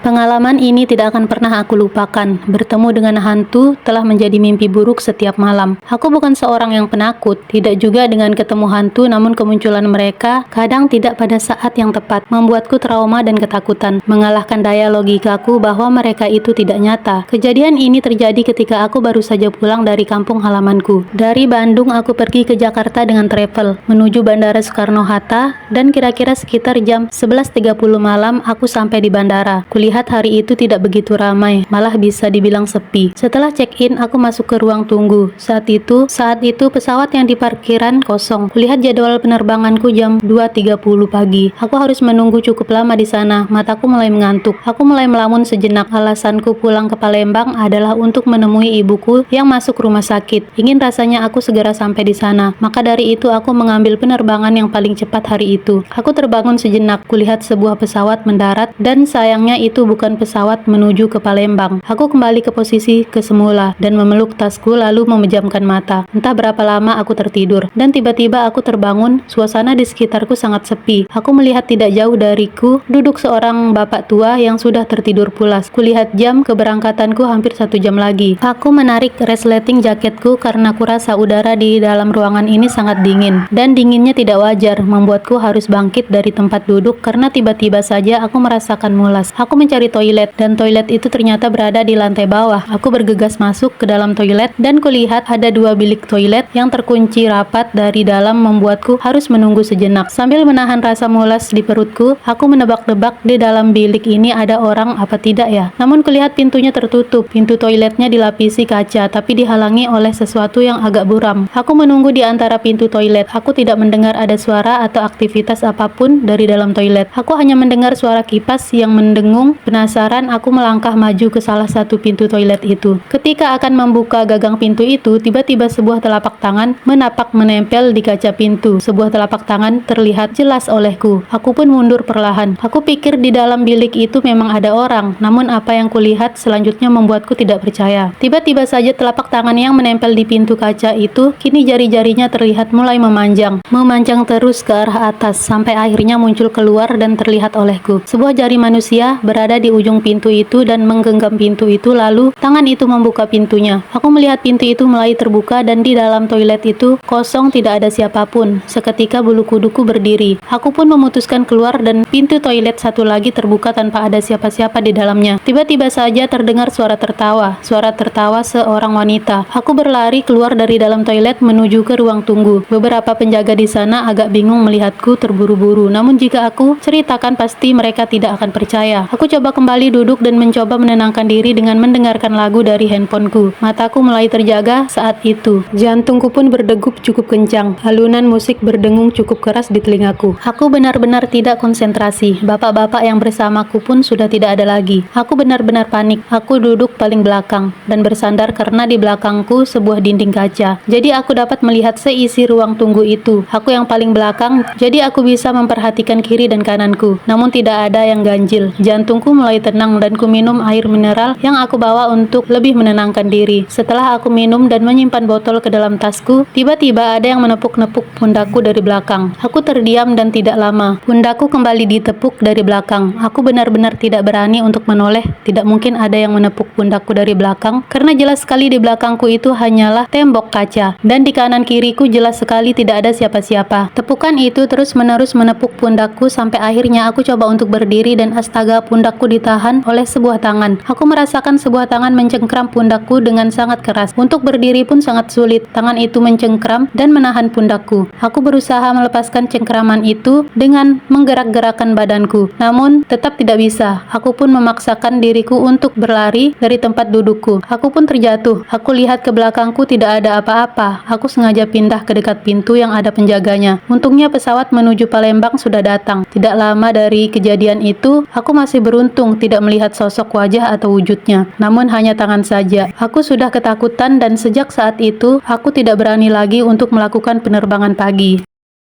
Pengalaman ini tidak akan pernah aku lupakan. Bertemu dengan hantu telah menjadi mimpi buruk setiap malam. Aku bukan seorang yang penakut, tidak juga dengan ketemu hantu, namun kemunculan mereka kadang tidak pada saat yang tepat, membuatku trauma dan ketakutan, mengalahkan daya logikaku bahwa mereka itu tidak nyata. Kejadian ini terjadi ketika aku baru saja pulang dari kampung halamanku. Dari Bandung aku pergi ke Jakarta dengan travel, menuju Bandara Soekarno-Hatta, dan kira-kira sekitar jam 11.30 malam aku sampai di bandara. Kulihat hari itu tidak begitu ramai, malah bisa dibilang sepi. Setelah check-in, aku masuk ke ruang tunggu. Saat itu pesawat yang di parkiran kosong. Kulihat jadwal penerbanganku jam 2.30 pagi. Aku harus menunggu cukup lama di sana. Mataku mulai mengantuk. Aku mulai melamun sejenak. Alasanku pulang ke Palembang adalah untuk menemui ibuku yang masuk rumah sakit. Ingin rasanya aku segera sampai di sana. Maka dari itu aku mengambil penerbangan yang paling cepat hari itu. Aku terbangun sejenak. Kulihat sebuah pesawat mendarat dan sayangnya itu bukan pesawat menuju ke Palembang. Aku kembali ke posisi kesemula dan memeluk tasku lalu memejamkan mata. Entah berapa lama aku tertidur dan tiba-tiba aku terbangun. Suasana di sekitarku sangat sepi. Aku melihat tidak jauh dariku duduk seorang bapak tua yang sudah tertidur pulas. Kulihat jam keberangkatanku hampir 1 jam lagi. Aku menarik resleting jaketku karena kurasa udara di dalam ruangan ini sangat dingin dan dinginnya tidak wajar, membuatku harus bangkit dari tempat duduk karena tiba-tiba saja aku merasakan mulas. Aku mencari toilet dan toilet itu ternyata berada di lantai bawah. Aku bergegas masuk ke dalam toilet dan kulihat ada 2 bilik toilet yang terkunci rapat dari dalam, membuatku harus menunggu sejenak. Sambil menahan rasa mulas di perutku, aku menebak-nebak di dalam bilik ini ada orang apa tidak ya. Namun kulihat pintunya tertutup. Pintu toiletnya dilapisi kaca tapi dihalangi oleh sesuatu yang agak buram. Aku menunggu di antara pintu toilet. Aku tidak mendengar ada suara atau aktivitas apapun dari dalam toilet. Aku hanya mendengar suara kipas yang mendengung. Penasaran, aku melangkah maju ke salah satu pintu toilet itu. Ketika akan membuka gagang pintu itu, tiba-tiba sebuah telapak tangan menapak menempel di kaca pintu. Sebuah telapak tangan terlihat jelas olehku. Aku pun mundur perlahan. Aku pikir di dalam bilik itu memang ada orang, namun apa yang kulihat selanjutnya membuatku tidak percaya. Tiba-tiba saja telapak tangan yang menempel di pintu kaca itu, kini jari-jarinya terlihat mulai memanjang terus ke arah atas, sampai akhirnya muncul keluar dan terlihat olehku. Sebuah jari manusia berada di ujung pintu itu dan menggenggam pintu itu, lalu tangan itu membuka pintunya. Aku melihat pintu itu mulai terbuka dan di dalam toilet itu kosong, tidak ada siapapun. Seketika bulu kuduku berdiri. Aku pun memutuskan keluar dan pintu toilet satu lagi terbuka tanpa ada siapa-siapa di dalamnya. Tiba-tiba saja terdengar suara tertawa seorang wanita. Aku berlari keluar dari dalam toilet menuju ke ruang tunggu. Beberapa penjaga di sana agak bingung melihatku terburu-buru, namun jika aku ceritakan pasti mereka tidak akan percaya. Aku coba kembali duduk dan mencoba menenangkan diri dengan mendengarkan lagu dari handphoneku. Mataku mulai terjaga saat itu. Jantungku pun berdegup cukup kencang. Alunan musik berdengung cukup keras di telingaku. Aku benar-benar tidak konsentrasi. Bapak-bapak yang bersamaku pun sudah tidak ada lagi. Aku benar-benar panik. Aku duduk paling belakang dan bersandar karena di belakangku sebuah dinding kaca. Jadi aku dapat melihat seisi ruang tunggu itu. Aku yang paling belakang, jadi aku bisa memperhatikan kiri dan kananku. Namun tidak ada yang ganjil. Jantungku mulai tenang dan ku minum air mineral yang aku bawa untuk lebih menenangkan diri. Setelah aku minum dan menyimpan botol ke dalam tasku, tiba-tiba ada yang menepuk-nepuk pundakku dari belakang. Aku terdiam dan tidak lama. Pundakku kembali ditepuk dari belakang. Aku benar-benar tidak berani untuk menoleh. Tidak mungkin ada yang menepuk pundakku dari belakang karena jelas sekali di belakangku itu hanyalah tembok kaca dan di kanan kiriku jelas sekali tidak ada siapa-siapa. Tepukan itu terus-menerus menepuk pundakku sampai akhirnya aku coba untuk berdiri dan astaga, pundakku ditahan oleh sebuah tangan. Aku merasakan sebuah tangan mencengkram pundakku dengan sangat keras. Untuk berdiri pun sangat sulit. Tangan itu mencengkram dan menahan pundakku. Aku berusaha melepaskan cengkraman itu dengan menggerak-gerakkan badanku, namun tetap tidak bisa. Aku pun memaksakan diriku untuk berlari dari tempat dudukku. Aku pun terjatuh. Aku lihat ke belakangku tidak ada apa-apa. Aku sengaja pindah ke dekat pintu yang ada penjaganya. Untungnya pesawat menuju Palembang sudah datang. Tidak lama dari kejadian itu, aku masih beruntung tidak melihat sosok wajah atau wujudnya, namun hanya tangan saja. Aku sudah ketakutan dan sejak saat itu, aku tidak berani lagi untuk melakukan penerbangan pagi.